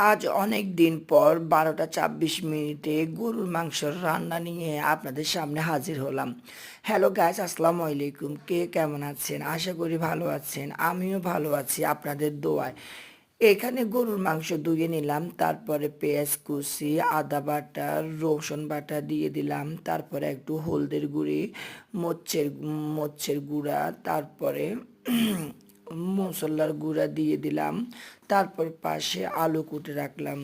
আজ অনেক দিন পর 12টা 26 মিনিটে গরুর মাংসের রান্না নিয়ে আপনাদের সামনে হাজির হলাম। হ্যালো গাইস, আসসালামু আলাইকুম। কে কেমন আছেন? আশা করি ভালো আছেন। আমিও ভালো আছি আপনাদের দোয়ায়। এখানে গরুর মাংস ধুয়ে নিলাম, তারপরে পেঁয়াজ কুচি, আদা বাটা, রসুন বাটা দিয়ে দিলাম, তারপরে একটু হলদের গুঁড়ি, মরিচের মরিচের গুঁড়া, তারপরে মশলার গুঁড়া দিয়ে দিলাম। তারপর পাশে আলু কুটে রাখলাম।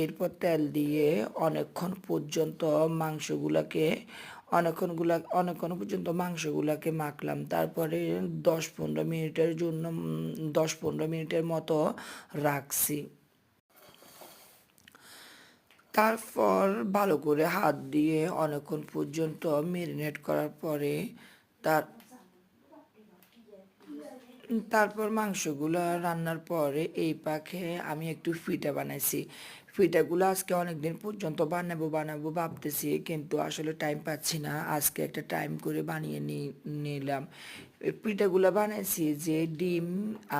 এরপর তেল দিয়ে অনেকক্ষণ পর্যন্ত মাংসগুলাকে মাখলাম। তারপরে 10-15 মিনিটের মতো রাখছি। তারপর ভালো করে হাত দিয়ে অনেকক্ষণ পর্যন্ত মেরিনেট করার পরে তার তারপর মাংসগুলো রান্নার পরে এই পাখে আমি একটু ফিটা বানাইছি। ফিটাগুলো আজকে অনেক দিন পর্যন্ত বানাবো বানাবো ভাবতেছি, কিন্তু আসলে টাইম পাচ্ছি না। আজকে একটা টাইম করে বানিয়ে নিলাম। এই পিঠাগুলো বানাইছি যে ডিম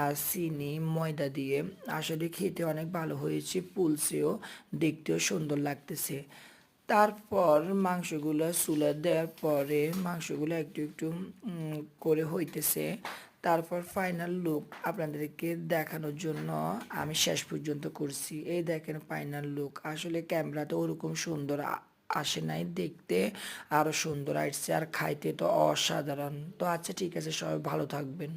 আর চিনি ময়দা দিয়ে। আসলে খেতে অনেক ভালো হয়েছে, ফুলছেও, দেখতেও সুন্দর লাগতেছে। তারপর মাংসগুলো চুলা দেওয়ার পরে মাংসগুলো একটু একটু করে হইতেছে। তারপর ফাইনাল লুক আপনাদেরকে দেখানোর জন্য আমি শেষ পর্যন্ত করছি। এই দেখেন ফাইনাল লুক। আসলে ক্যামেরাতে ওরকম সুন্দর আসে নাই, দেখতে আরও সুন্দর আসছে, আর খাইতে তো অসাধারণ। তো আচ্ছা, ঠিক আছে, সবাই ভালো থাকবেন।